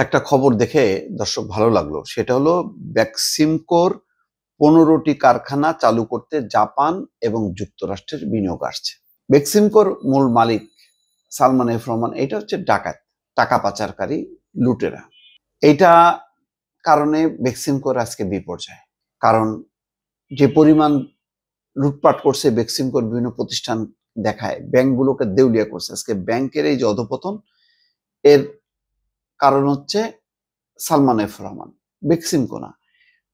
একটা খবর দেখে দর্শক ভালো লাগলো। সেটা হলো বেক্সিমকোর ১৫টি কারখানা চালু করতে জাপান এবং যুক্তরাষ্ট্রের বিনিয়োগ আসছে। বেক্সিমকোর মূল মালিক সালমান এফ রহমান এটা হচ্ছে ডাকাত, টাকা পাচারকারী, লুটেরা। এইটা কারণে বেক্সিমকোর আজকে বিপর্যয়। কারণ যে পরিমাণ লুটপাট করছে বেক্সিমকোর বিভিন্ন প্রতিষ্ঠান দেখায়, ব্যাংকগুলোকে দেউলিয়া করছে। আজকে ব্যাংকের এই যে অধঃপতন এর কারণ হচ্ছে সালমান এফ রহমান, বেক্সিমকো না।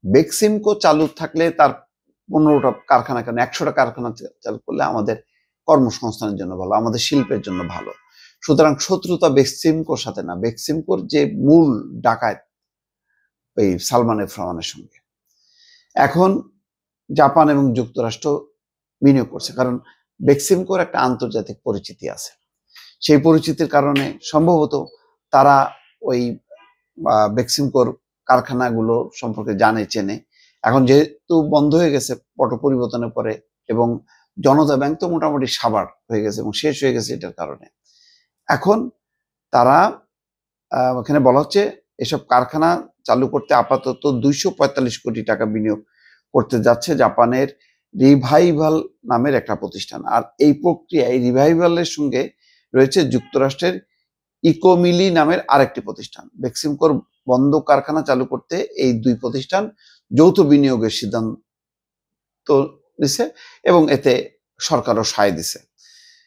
বেক্সিমকো চালু থাকলে তার ১৫টা কারখানা কেন ১০০টা কারখানা চালু করলে আমাদের কর্মসংস্থানের জন্য ভালো, আমাদের শিল্পের জন্য ভালো। সুতরাং শত্রুতা বেক্সিমকোর সাথে না, বেক্সিমকোর যে মূল ডাকাত এই সালমান এফ রহমানের সঙ্গে। এখন জাপান এবং যুক্তরাষ্ট্র বিনিয়োগ করছে, কারণ বেক্সিমকোর একটা আন্তর্জাতিক পরিচিতি আছে। সেই পরিচিতির কারণে সম্ভবত তারা ওই বেক্সিমকোর কারখানাগুলো সম্পর্কে জানে, চেনে। এখন যেহেতু বন্ধ হয়ে গেছে পট পরিবর্তনের পরে, এবং জনতা ব্যাংক তো মোটামুটি সাবার হয়ে গেছে এবং শেষ হয়ে গেছে এটার কারণে, এখন তারা এখানে বলা হচ্ছে এসব কারখানা চালু করতে আপাতত ২৪৫ কোটি টাকা বিনিয়োগ করতে যাচ্ছে জাপানের রিভাইভাল নামের একটা প্রতিষ্ঠান। আর এই প্রক্রিয়ায় রিভাইভালের সঙ্গে রয়েছে যুক্তরাষ্ট্রের ইকোমিলি নামের আরেকটি প্রতিষ্ঠান। বেক্সিমকোর বন্ধ কারখানা চালু করতে এই দুই প্রতিষ্ঠান যৌথ বিনিয়োগের সিদ্ধান্ত দিছে এবং এতে সরকারও সায় দিছে।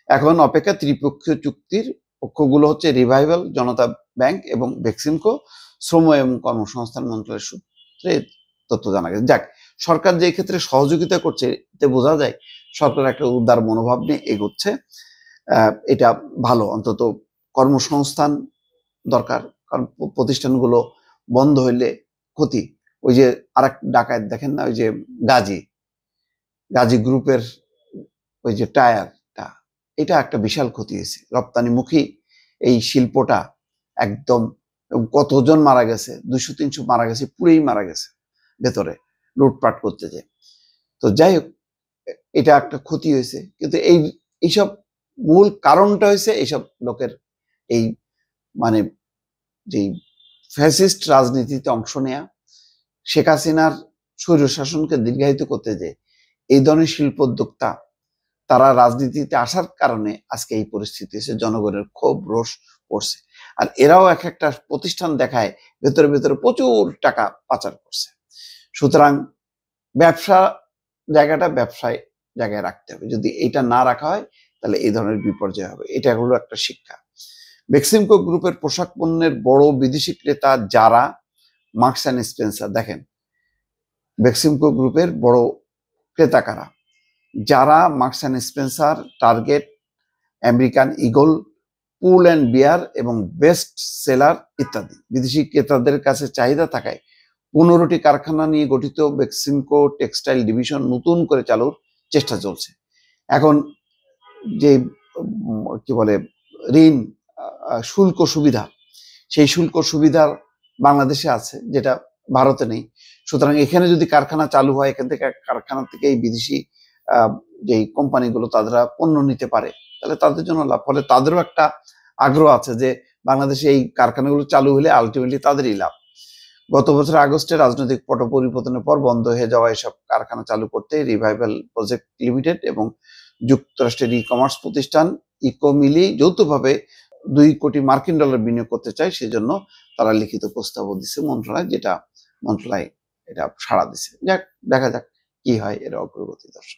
এখন অপেক্ষা ত্রিপক্ষীয় চুক্তির পক্ষগুলো হচ্ছে রিভাইভাল, জনতা ব্যাংক এবং বেক্সিমকো। শ্রম এবং কর্মসংস্থান মন্ত্রণালয়ের সূত্রে তথ্য জানা গেছে। যাক, সরকার যে ক্ষেত্রে সহযোগিতা করছে এতে বোঝা যায় সরকার একটা উদার মনোভাব নিয়ে এগোচ্ছে। এটা ভালো, অন্তত কর্মসংস্থান দরকার। কারণ প্রতিষ্ঠানগুলো বন্ধ হইলে ক্ষতি। ওই যে আরেক ডাকাত দেখেন না, ওই যে গাজী গ্রুপের ওই যে টায়ারটা, এটা একটা বিশাল ক্ষতি হয়েছে। রপ্তানিমুখী এই শিল্পটা একদম, কতজন মারা গেছে, ২০০-৩০০ মারা গেছে, পুরেই মারা গেছে ভেতরে লুটপাট করতে যে। তো যাই হোক, এটা একটা ক্ষতি হয়েছে। কিন্তু এইসব মূল কারণটা হয়েছে এইসব লোকের এই মানে যেই ফ্যাসিস্ট রাজনীতিতে অংশ নেয়া, শেখ হাসিনার স্বৈরশাসনকে দীর্ঘায়িত করতে যে এই ধরনের শিল্পোদ্যোক্তা তারা রাজনীতিতে আসার কারণে আজকে এই পরিস্থিতি এসে জনগণের ক্ষোভ রোষ পড়ছে। আর এরাও এক একটা প্রতিষ্ঠান দেখায় ভেতরে ভেতরে প্রচুর টাকা পাচার করছে। সুতরাং ব্যবসা জায়গাটা ব্যবসায় জায়গায় রাখতে হবে। যদি এটা না রাখা হয় তাহলে এই ধরনের বিপর্যয় হবে। এটা হলো একটা শিক্ষা। বেক্সিমকো গ্রুপের পোশাক পণ্যের বড় বিদেশি ক্রেতা যারা, মার্কস অ্যান্ড স্পেন্সার, দেখেন বেক্সিমকো গ্রুপের বড় ক্রেতা কারা? যারা, Marks and Spencer, Target, American Eagle, Pull and Bear এবং বেস্ট সেলার ইত্যাদি। বিদেশি ক্রেতাদের কাছে চাহিদা থাকায় ১৫টি কারখানা নিয়ে গঠিত বেক্সিমকো টেক্সটাইল ডিভিশন নতুন করে চালুর চেষ্টা চলছে। এখন যে কি বলে ঋণ, শুল্ক সুবিধা, সেই শুল্ক সুবিধার বাংলাদেশে আছে, যেটা ভারতে নেই। সুতরাং এখানে যদি কারখানা চালু হয়, এখান থেকে কারখানা থেকে এই বিদেশি যেই কোম্পানিগুলো তারা পণ্য নিতে পারে, তাহলে তাদের জন্য লাভ। ফলে তাদেরও একটা আগ্রহ আছে যে বাংলাদেশে এই কারখানাগুলো চালু হলে আলটিমেটলি তাদেরই লাভ। গত বছর আগস্টে রাজনৈতিক পট পরিবর্তনের পর বন্ধ হয়ে যাওয়া এসব কারখানা চালু করতে রিভাইভাল প্রজেক্ট লিমিটেড এবং যুক্তরাষ্ট্রের ই কমার্স প্রতিষ্ঠান ইকোমিলি যৌথভাবে $২ কোটি বিনিয়োগ করতে চায়। সেজন্য তারা লিখিত প্রস্তাবও দিচ্ছে মন্ত্রণালয়, যেটা মন্ত্রণালয় এটা সাড়া দিছে। যাক, দেখা যাক কি হয় এর অগ্রগতি। দর্শক।